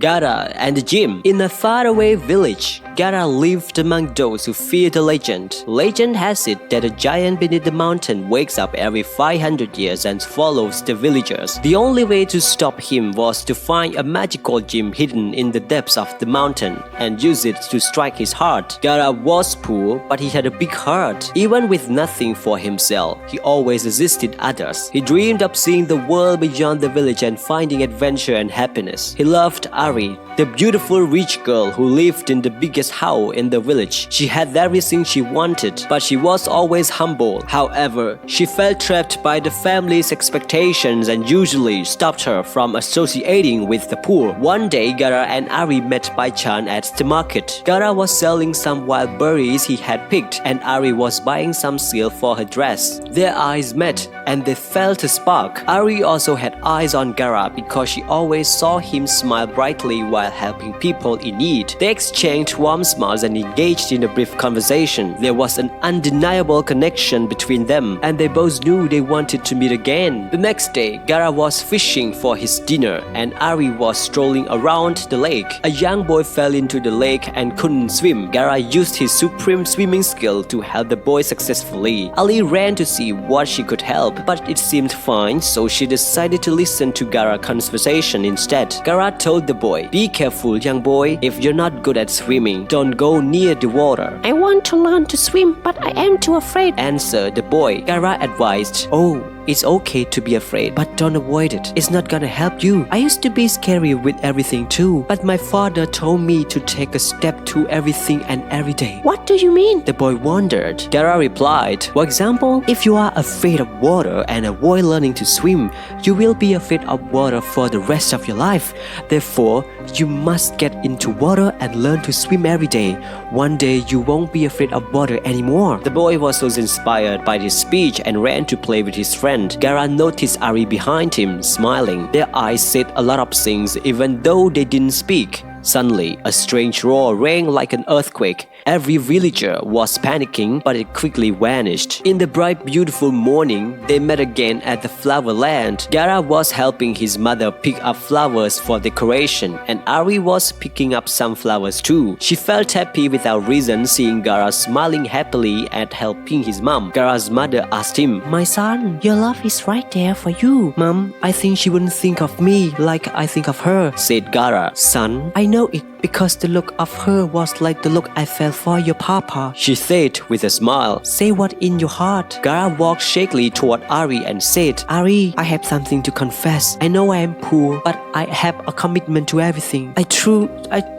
Gara and the Gym. In a faraway village, Gara lived among those who fear the legend. Legend has it that a giant beneath the mountain wakes up every 500 years and follows the villagers. The only way to stop him was to find a magical gem hidden in the depths of the mountain and use it to strike his heart. Gara was poor, but he had a big heart. Even with nothing for himself, he always assisted others. He dreamed of seeing the world beyond the village and finding adventure and happiness. He loved Ari, the beautiful rich girl who lived in the biggest house in the village. She had everything she wanted, but she was always humble. However, she felt trapped by the family's expectations and usually stopped her from associating with the poor. One day, Gara and Ari met by chance at the market. Gara was selling some wild berries he had picked, and Ari was buying some silk for her dress. Their eyes met, and they felt a spark. Ari also had eyes on Gara because she always saw him smile brightly while helping people in need. They exchanged warm smiles and engaged in a brief conversation. There was an undeniable connection between them, and they both knew they wanted to meet again. The next day, Gara was fishing for his dinner, and Ari was strolling around the lake. A young boy fell into the lake and couldn't swim. Gara used his supreme swimming skill to help the boy successfully. Ali ran to see what she could help, but it seemed fine, so she decided to listen to Gara's conversation instead. Gara told the boy, "Be careful, young boy. If you're not good at swimming, don't go near the water." I want to learn to swim, but I am too afraid, answered the boy. Gara advised, "Oh, it's okay to be afraid, but don't avoid it. It's not gonna help you. I used to be scary with everything too, but my father told me to take a step to everything and every day." What do you mean? The boy wondered. Gara replied, "For example, if you are afraid of water and avoid learning to swim, you will be afraid of water for the rest of your life. Therefore, you must get into water and learn to swim every day. One day you won't be afraid of water anymore." The boy was so inspired by this speech and ran to play with his friend. Gara noticed Ari behind him, smiling. Their eyes said a lot of things even though they didn't speak. Suddenly, a strange roar rang like an earthquake. Every villager was panicking, but it quickly vanished. In the bright, beautiful morning, they met again at the flower land. Gara was helping his mother pick up flowers for decoration, and Ari was picking up some flowers too. She felt happy without reason seeing Gara smiling happily at helping his mom. Gara's mother asked him, "My son, your love is right there for you." "Mom, I think she wouldn't think of me like I think of her," said Gara. "Son, I know it because the look of her was like the look I felt for your papa," she said with a smile. "Say what in your heart." Gara walked shakily toward Ari and said, "Ari, I have something to confess. I know I am poor, but I have a commitment to everything. I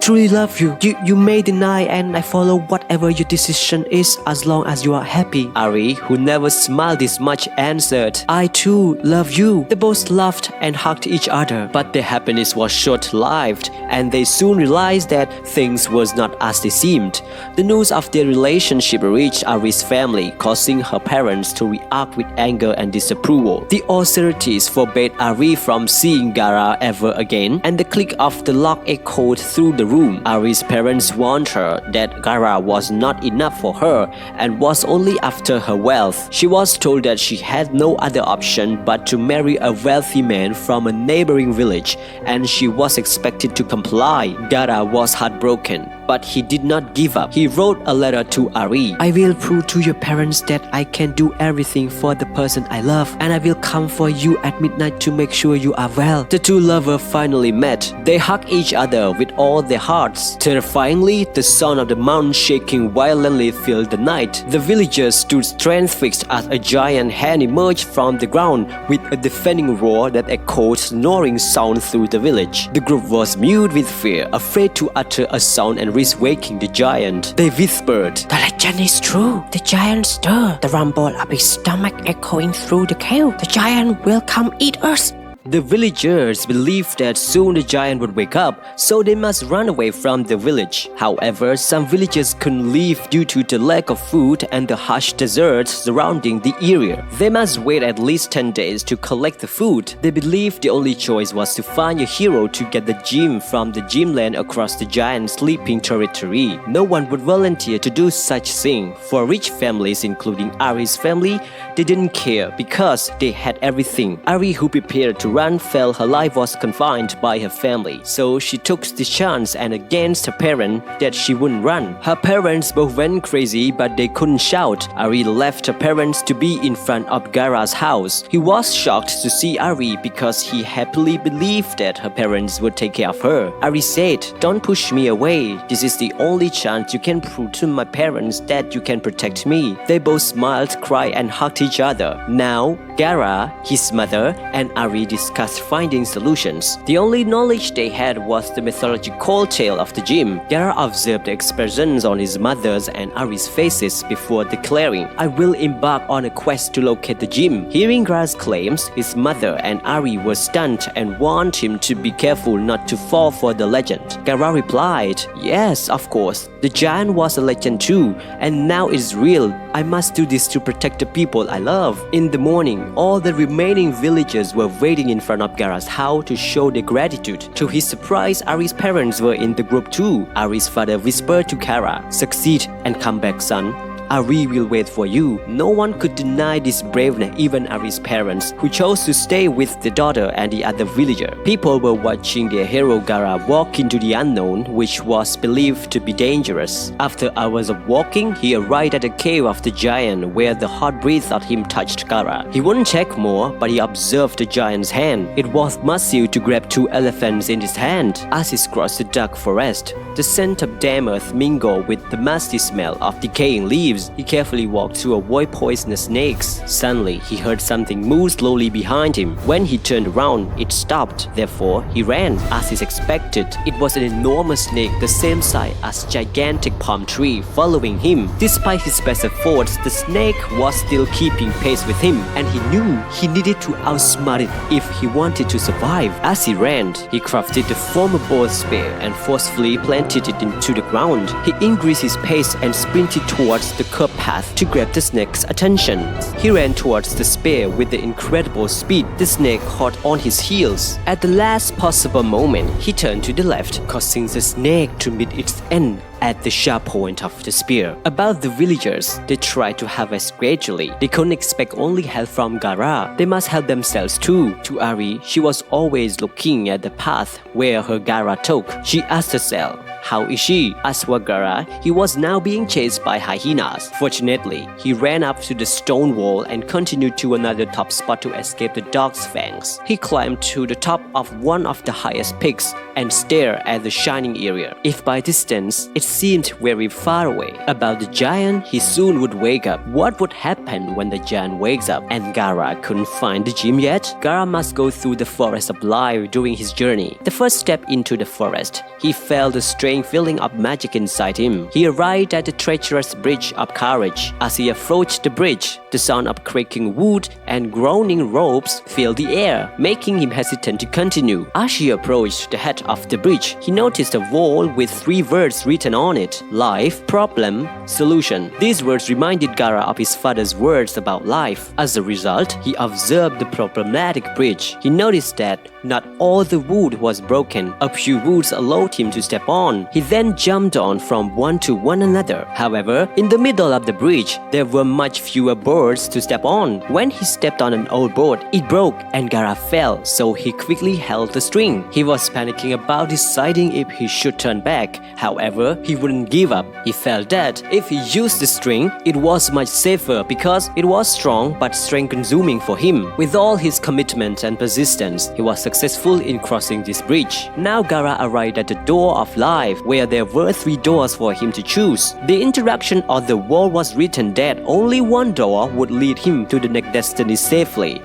truly love you. You may deny and I follow whatever your decision is as long as you are happy." Ari, who never smiled this much, answered, "I too love you." They both laughed and hugged each other, but their happiness was short-lived, and they soon realized that things was not as they seemed. The news of their relationship reached Ari's family, causing her parents to react with anger and disapproval. The authorities forbade Ari from seeing Gara ever again, and the click of the lock echoed through the room. Ari's parents warned her that Gara was not enough for her and was only after her wealth. She was told that she had no other option but to marry a wealthy man from a neighboring village, and she was expected to comply. Gara was heartbroken, but he did not give up. He wrote a letter to Ari. "I will prove to your parents that I can do everything for the person I love, and I will come for you at midnight to make sure you are well." The two lovers finally met. They hugged each other with all their hearts. Terrifyingly, the sound of the mountain shaking violently filled the night. The villagers stood transfixed as a giant hand emerged from the ground with a deafening roar that echoed snoring sound through the village. The group was mute with fear, afraid to utter a sound and risk waking the giant. They whispered, "The legend is true. The giant stirred. The rumble of his stomach echoing through the cave. The giant will come eat us." The villagers believed that soon the giant would wake up, so they must run away from the village. However, some villagers couldn't leave due to the lack of food and the harsh deserts surrounding the area. They must wait at least 10 days to collect the food. They believed the only choice was to find a hero to get the gem from the gemland across the giant's sleeping territory. No one would volunteer to do such thing. For rich families, including Ari's family, they didn't care because they had everything. Ari, who prepared to run felt her life was confined by her family. So she took the chance and against her parents that she wouldn't run. Her parents both went crazy but they couldn't shout. Ari left her parents to be in front of Gara's house. He was shocked to see Ari because he happily believed that her parents would take care of her. Ari said, "Don't push me away. This is the only chance you can prove to my parents that you can protect me." They both smiled, cried and hugged each other. Now, Gara, his mother, and Ari discussed finding solutions. The only knowledge they had was the mythological tale of the gym. Gara observed the expressions on his mother's and Ari's faces before declaring, "I will embark on a quest to locate the gym." Hearing Gara's claims, his mother and Ari were stunned and warned him to be careful not to fall for the legend. Gara replied, "Yes, of course. The giant was a legend too, and now it's real. I must do this to protect the people I love." In the morning, all the remaining villagers were waiting in front of Gara's house to show their gratitude. To his surprise, Ari's parents were in the group too. Ari's father whispered to Gara, "Succeed and come back, son. Ari will wait for you." No one could deny this braveness, even Ari's parents, who chose to stay with the daughter and the other villager. People were watching their hero Gara walk into the unknown, which was believed to be dangerous. After hours of walking, he arrived at the cave of the giant, where the hot breath of him touched Gara. He wouldn't check more, but he observed the giant's hand. It was massive to grab 2 elephants in his hand. As he crossed the dark forest, the scent of damp earth mingled with the musty smell of decaying leaves. He carefully walked to avoid poisonous snakes. Suddenly, he heard something move slowly behind him. When he turned around, it stopped. Therefore, he ran. As he expected, it was an enormous snake the same size as a gigantic palm tree following him. Despite his best efforts, the snake was still keeping pace with him, and he knew he needed to outsmart it if he wanted to survive. As he ran, he crafted the formidable spear and forcefully planted it into the ground. He increased his pace and sprinted towards the curved path to grab the snake's attention. He ran towards the spear with the incredible speed. The snake caught on his heels. At the last possible moment, he turned to the left, causing the snake to meet its end at the sharp point of the spear. About the villagers, they tried to harvest gradually. They couldn't expect only help from Gara. They must help themselves too. To Ari, she was always looking at the path where her Gara took. She asked herself, "How is she?" As for Gara, he was now being chased by hyenas. Fortunately, he ran up to the stone wall and continued to another top spot to escape the dog's fangs. He climbed to the top of one of the highest peaks and stared at the shining area. If by distance, it seemed very far away. About the giant, he soon would wake up. What would happen when the giant wakes up and Gara couldn't find the gym yet? Gara must go through the forest of life during his journey. The first step into the forest, he felt a strange feeling of magic inside him. He arrived at the treacherous bridge of courage. As he approached the bridge, the sound of creaking wood and groaning ropes filled the air, making him hesitant to continue. As he approached the head of the bridge, he noticed a wall with 3 words written on it: life, problem, solution. These words reminded Gara of his father's words about life. As a result, he observed the problematic bridge. He noticed that not all the wood was broken. A few woods allowed him to step on. He then jumped on from one to one another. However, in the middle of the bridge, there were much fewer boards to step on. When he stepped on an old board, it broke and Gara fell, so he quickly held the string. He was panicking about deciding if he should turn back. However, he wouldn't give up. He felt that if he used the string, it was much safer because it was strong but strength-consuming for him. With all his commitment and persistence, he was successful in crossing this bridge. Now Gara arrived at the door of life, where there were 3 doors for him to choose. The interaction on the wall was written that only one door would lead him to the next destiny safely.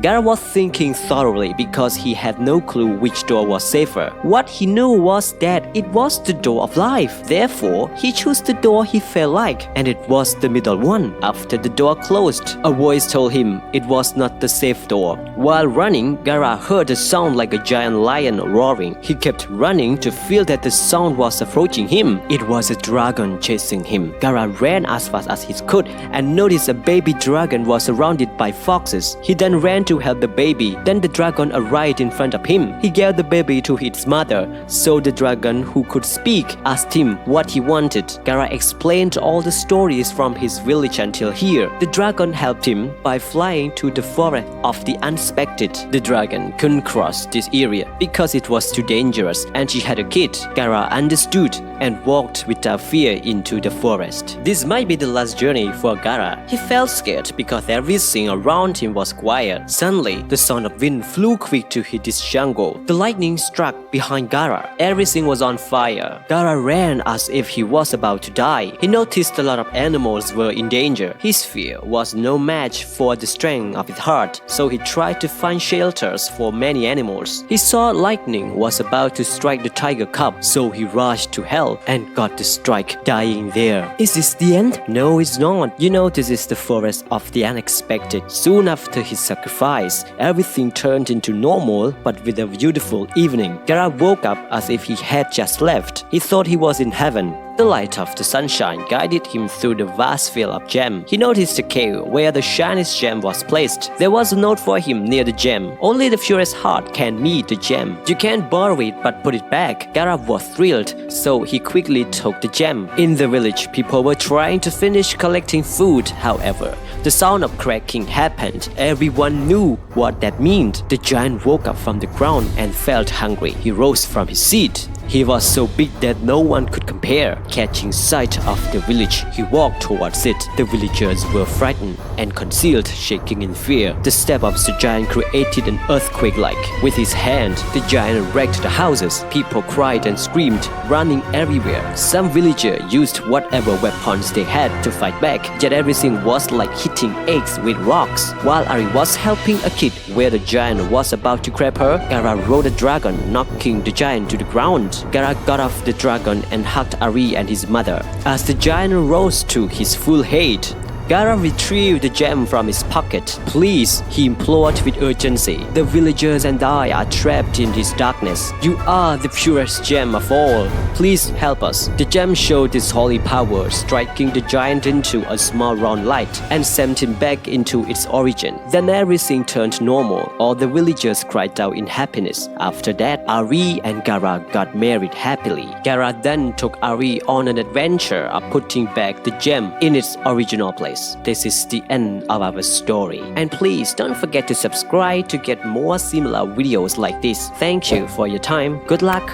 Gara was thinking thoroughly because he had no clue which door was safer. What he knew was that it was the door of life. Therefore, he chose the door he felt like, and it was the middle one. After the door closed, a voice told him it was not the safe door. While running, Gara heard a sound like a giant lion roaring. He kept running to feel that the sound was approaching him. It was a dragon chasing him. Gara ran as fast as he could and noticed a baby dragon was surrounded by foxes. He then ran to help the baby. Then the dragon arrived in front of him. He gave the baby to its mother. So the dragon, who could speak, asked him what he wanted. Gara explained all the stories from his village until here. The dragon helped him by flying to the forest of the unexpected. The dragon couldn't cross this area because it was too dangerous and she had a kid. Gara understood and walked without fear into the forest. This might be the last journey for Gara. He felt scared because everything around him was quiet. Suddenly, the sound of wind flew quick to hit this jungle. The lightning struck behind Gara. Everything was on fire. Gara ran as if he was about to die. He noticed a lot of animals were in danger. His fear was no match for the strength of his heart, so he tried to find shelters for many animals. He saw lightning was about to strike the tiger cub, so he rushed to help and got the strike, dying there. Is this the end? No, it's not. You know, this is the forest of the unexpected. Soon after his sacrifice, everything turned into normal, but with a beautiful evening. Gara woke up as if he had just left. He thought he was in heaven. The light of the sunshine guided him through the vast field of gem. He noticed a cave where the shiniest gem was placed. There was a note for him near the gem. Only the purest heart can meet the gem. You can't borrow it but put it back. Gara was thrilled, so he quickly took the gem. In the village, people were trying to finish collecting food. However, the sound of cracking happened. Everyone knew what that meant. The giant woke up from the ground and felt hungry. He rose from his seat. He was so big that no one could compare. Catching sight of the village, he walked towards it. The villagers were frightened and concealed, shaking in fear. The step of the giant created an earthquake-like. With his hand, the giant wrecked the houses. People cried and screamed, running everywhere. Some villagers used whatever weapons they had to fight back, yet everything was like hitting eggs with rocks. While Ari was helping a kid where the giant was about to grab her, Gara rode a dragon, knocking the giant to the ground. Gara got off the dragon and hugged Ari and his mother. As the giant rose to his full height, Gara retrieved the gem from his pocket. Please, he implored with urgency. The villagers and I are trapped in this darkness. You are the purest gem of all. Please help us. The gem showed its holy power, striking the giant into a small round light and sent him back into its origin. Then everything turned normal. All the villagers cried out in happiness. After that, Ari and Gara got married happily. Gara then took Ari on an adventure of putting back the gem in its original place. This is the end of our story. And please don't forget to subscribe to get more similar videos like this. Thank you for your time. Good luck.